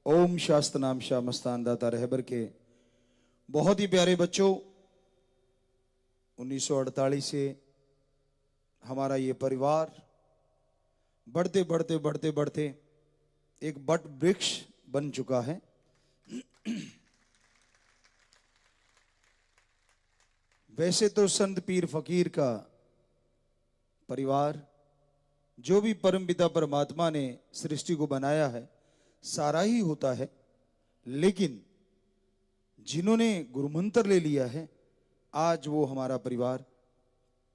ओम शास्त्र नाम शाह मस्तान दाता रहबर के बहुत ही प्यारे बच्चों, 1948 से हमारा ये परिवार बढ़ते बढ़ते बढ़ते बढ़ते एक बट वृक्ष बन चुका है। वैसे तो संत पीर फकीर का परिवार, जो भी परमपिता परमात्मा ने सृष्टि को बनाया है सारा ही होता है, लेकिन जिन्होंने गुरुमंत्र ले लिया है आज वो हमारा परिवार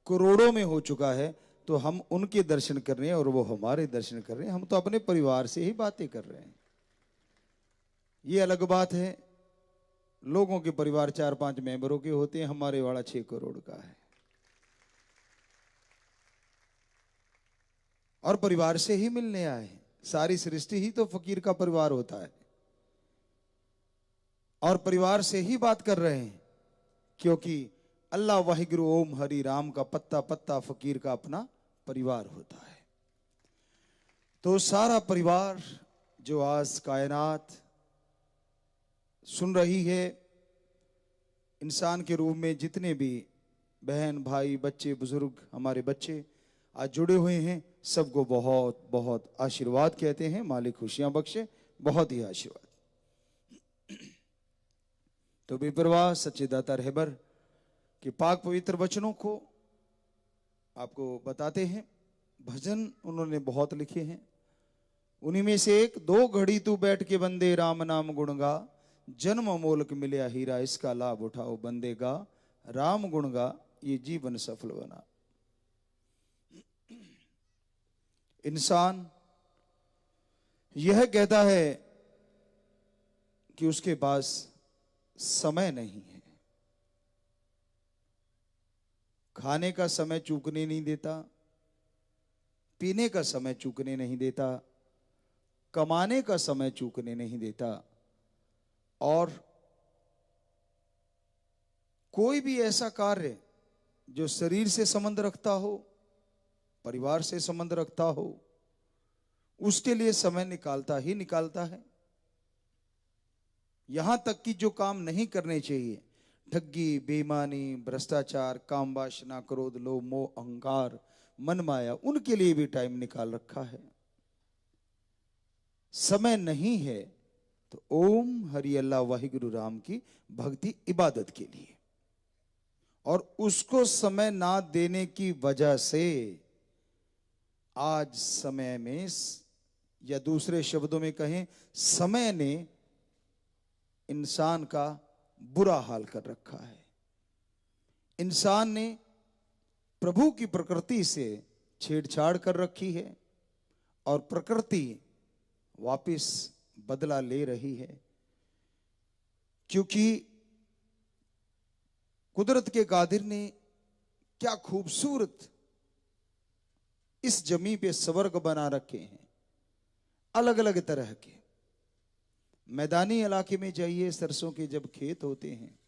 करोड़ों में हो चुका है। तो हम उनके दर्शन कर रहे हैं और वो हमारे दर्शन कर रहे हैं। हम तो अपने परिवार से ही बातें कर रहे हैं। ये अलग बात है, लोगों के परिवार 4-5 मेंबरों के होते हैं, हमारे वाला 6 करोड़ का है। और परिवार से ही मिलने आए हैं। सारी सृष्टि ही तो फकीर का परिवार होता है और परिवार से ही बात कर रहे हैं, क्योंकि अल्लाह वाहिगुरु ओम हरि राम का पत्ता पत्ता फकीर का अपना परिवार होता है। तो सारा परिवार जो आज कायनात सुन रही है, इंसान के रूप में जितने भी बहन भाई बच्चे बुजुर्ग हमारे बच्चे आज जुड़े हुए हैं, सबको बहुत बहुत आशीर्वाद कहते हैं। मालिक खुशियां बख्शे, बहुत ही आशीर्वाद। तो बेपरवाह सच्चे दाता रहबर के पाक पवित्र वचनों को आपको बताते हैं। भजन उन्होंने बहुत लिखे हैं, उन्हीं में से एक 2 घड़ी तू बैठ के बंदे राम नाम गुण गा, जन्म अमोलक मिलया हीरा इसका लाभ उठाओ बंदे गा, राम गुण गा ये जीवन सफल बना। इंसान यह कहता है कि उसके पास समय नहीं है, खाने का समय चूकने नहीं देता, पीने का समय चूकने नहीं देता, कमाने का समय चूकने नहीं देता, और कोई भी ऐसा कार्य जो शरीर से संबंध रखता हो, परिवार से संबंध रखता हो, उसके लिए समय निकालता ही निकालता है। यहां तक कि जो काम नहीं करने चाहिए, ठगी बेईमानी भ्रष्टाचार काम वासना क्रोध लोभ मोह अहंकार मन माया, उनके लिए भी टाइम निकाल रखा है। समय नहीं है तो ओम हरि अल्लाह वाहिगुरु राम की भक्ति इबादत के लिए, और उसको समय ना देने की वजह से आज समय में, या दूसरे शब्दों में कहें, समय ने इंसान का बुरा हाल कर रखा है। इंसान ने प्रभु की प्रकृति से छेड़छाड़ कर रखी है और प्रकृति वापस बदला ले रही है, क्योंकि कुदरत के कादिर ने क्या खूबसूरत इस जमीन पे स्वर्ग बना रखे हैं, अलग अलग तरह के। मैदानी इलाके में जाइए, सरसों के जब खेत होते हैं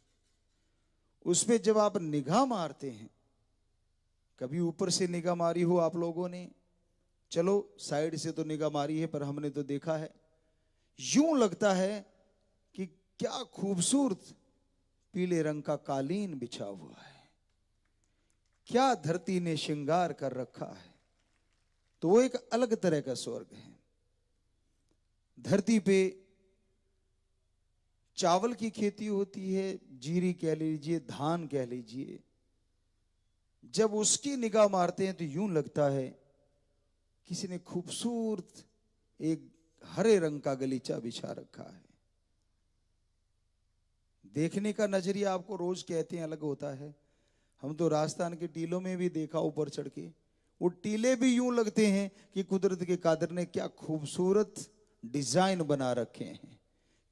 उस पे जब आप निगाह मारते हैं, कभी ऊपर से निगाह मारी हो आप लोगों ने, चलो साइड से तो निगाह मारी है, पर हमने तो देखा है, यूं लगता है कि क्या खूबसूरत पीले रंग का कालीन बिछा हुआ है, क्या धरती ने श्रृंगार कर रखा है। तो वो एक अलग तरह का स्वर्ग है। धरती पे चावल की खेती होती है, जीरी कह लीजिए, धान कह लीजिए, जब उसकी निगाह मारते हैं तो यूं लगता है किसी ने खूबसूरत एक हरे रंग का गलीचा बिछा रखा है। देखने का नजरिया आपको रोज कहते हैं अलग होता है। हम तो राजस्थान के टीलों में भी देखा ऊपर चढ़ के, वो टीले भी यूं लगते हैं कि कुदरत के कादिर ने क्या खूबसूरत डिजाइन बना रखे हैं,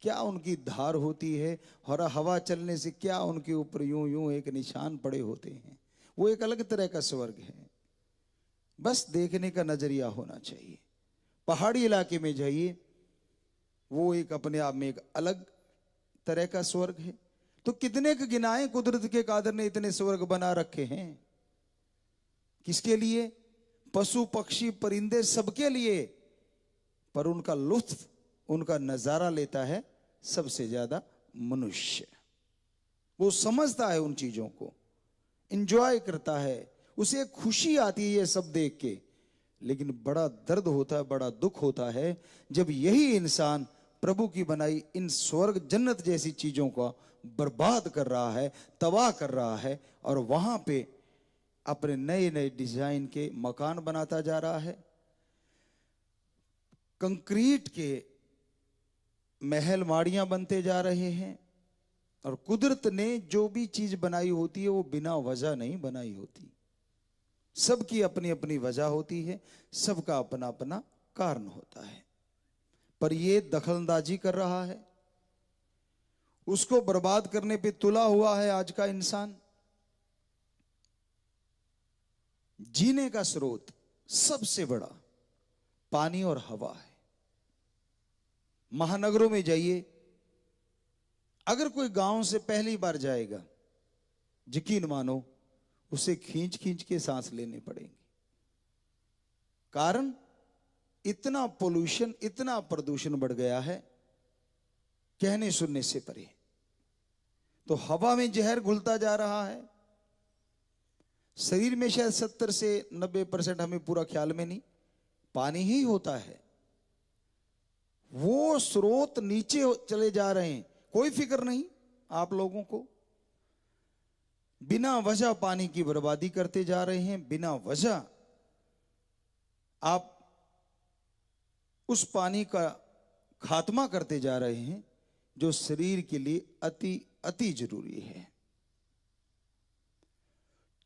क्या उनकी धार होती है, और हवा चलने से क्या उनके ऊपर यूं यूं एक निशान पड़े होते हैं। वो एक अलग तरह का स्वर्ग है। बस देखने का नजरिया होना चाहिए। पहाड़ी इलाके में जाइए, वो एक अपने आप में एक अलग तरह का स्वर्ग है। तो कितने के गिनाए कुदरत के कादिर ने इतने स्वर्ग बना रखे हैं, किसके लिए? पशु पक्षी परिंदे सबके लिए, पर उनका लुत्फ उनका नजारा लेता है सबसे ज्यादा मनुष्य। वो समझता है उन चीजों को, एंजॉय करता है, उसे खुशी आती है ये सब देख के। लेकिन बड़ा दर्द होता है, बड़ा दुख होता है जब यही इंसान प्रभु की बनाई इन स्वर्ग जन्नत जैसी चीजों का बर्बाद कर रहा है, तबाह कर रहा है, और वहां पे अपने नए नए डिजाइन के मकान बनाता जा रहा है, कंक्रीट के महल माड़ियां बनते जा रहे हैं। और कुदरत ने जो भी चीज बनाई होती है वो बिना वजह नहीं बनाई होती, सबकी अपनी अपनी वजह होती है, सबका अपना अपना कारण होता है। पर ये दखलंदाजी कर रहा है, उसको बर्बाद करने पे तुला हुआ है आज का इंसान। जीने का स्रोत सबसे बड़ा पानी और हवा है। महानगरों में जाइए, अगर कोई गांव से पहली बार जाएगा, यकीन मानो उसे खींच खींच के सांस लेने पड़ेंगे। कारण इतना पोल्यूशन, इतना प्रदूषण बढ़ गया है, कहने सुनने से परे। तो हवा में जहर घुलता जा रहा है। शरीर में शायद 70 से 90% हमें पूरा ख्याल में नहीं, पानी ही होता है। वो स्रोत नीचे चले जा रहे हैं, कोई फिक्र नहीं आप लोगों को। बिना वजह पानी की बर्बादी करते जा रहे हैं, बिना वजह आप उस पानी का खात्मा करते जा रहे हैं जो शरीर के लिए अति अति जरूरी है।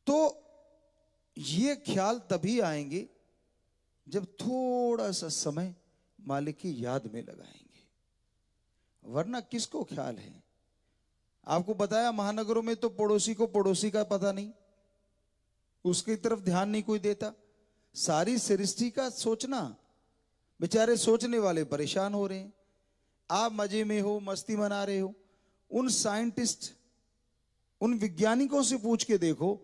तो ये ख्याल तभी आएंगे जब थोड़ा सा समय मालिक की याद में लगाएंगे, वरना किसको ख्याल है। आपको बताया महानगरों में तो पड़ोसी को पड़ोसी का पता नहीं, उसकी तरफ ध्यान नहीं कोई देता। सारी सृष्टि का सोचना, बेचारे सोचने वाले परेशान हो रहे हैं। आप मजे में हो, मस्ती मना रहे हो। उन साइंटिस्ट, उन वैज्ञानिकों से पूछ के देखो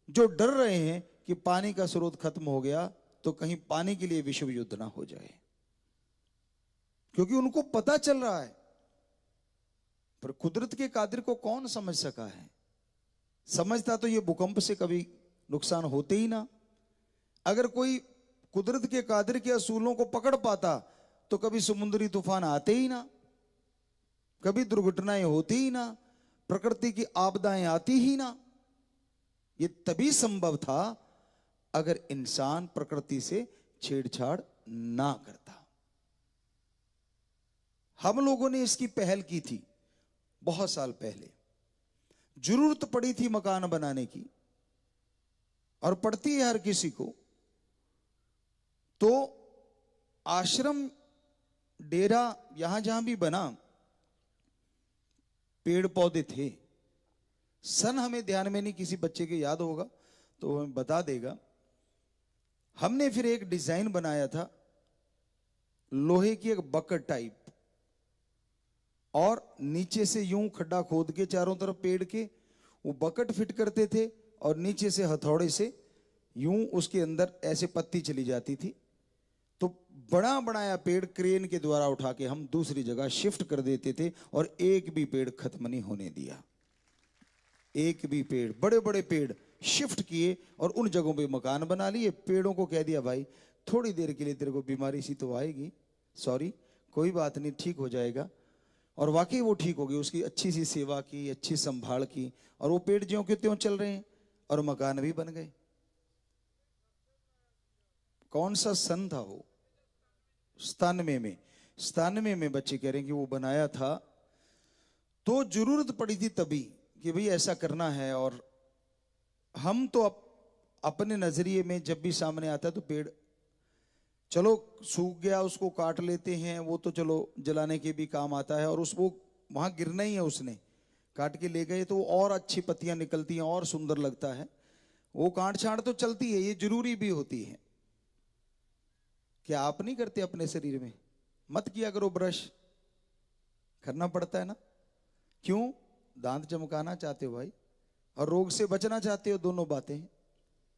जो डर रहे हैं कि पानी का स्रोत खत्म हो गया तो कहीं पानी के लिए विश्व युद्ध ना हो जाए, क्योंकि उनको पता चल रहा है। पर कुदरत के कादिर को कौन समझ सका है? समझता तो ये भूकंप से कभी नुकसान होते ही ना। अगर कोई कुदरत के कादिर के असूलों को पकड़ पाता तो कभी समुद्री तूफान आते ही ना, कभी दुर्घटनाएं होती ही ना, प्रकृति की आपदाएं आती ही ना। ये तभी संभव था अगर इंसान प्रकृति से छेड़छाड़ ना करता। हम लोगों ने इसकी पहल की थी बहुत साल पहले। जरूरत पड़ी थी मकान बनाने की, और पड़ती है हर किसी को। तो आश्रम, डेरा, यहां जहां भी बना, पेड़ पौधे थे। सन हमें ध्यान में नहीं, किसी बच्चे के याद होगा तो हमें बता देगा। हमने फिर एक डिजाइन बनाया था, लोहे की एक बकेट टाइप, और नीचे से यूं खड्डा खोद के चारों तरफ पेड़ के वो बकेट फिट करते थे, और नीचे से हथौड़े से यूं उसके अंदर ऐसे पत्ती चली जाती थी। तो बड़ा बनाया पेड़ क्रेन के द्वारा उठा के हम दूसरी जगह शिफ्ट कर देते थे, और एक भी पेड़ खत्म नहीं होने दिया। एक भी पेड़, बड़े बड़े पेड़ शिफ्ट किए और उन जगहों पे मकान बना लिए। पेड़ों को कह दिया भाई थोड़ी देर के लिए तेरे को बीमारी सी तो आएगी, सॉरी, कोई बात नहीं, ठीक हो जाएगा। और वाकई वो ठीक हो गई, उसकी अच्छी सी सेवा की, अच्छी संभाल की, और वो पेड़ ज्यों के त्यों चल रहे हैं और मकान भी बन गए। कौन सा सन था वो? 97 में बच्चे कह रहे हैं कि वो बनाया था। तो जरूरत पड़ी थी तभी कि भाई ऐसा करना है। और हम तो अपने नजरिए में जब भी सामने आता है तो पेड़ चलो सूख गया उसको काट लेते हैं, वो तो चलो जलाने के भी काम आता है, और वो वहां गिरना ही है, उसने काट के ले गए तो और अच्छी पत्तियां निकलती हैं और सुंदर लगता है। वो काट छांट तो चलती है, ये जरूरी भी होती है। क्या आप नहीं करते अपने शरीर में? मत किया करो, ब्रश करना पड़ता है ना। क्यों? दांत चमकाना चाहते हो भाई, और रोग से बचना चाहते हो, दोनों बातें हैं।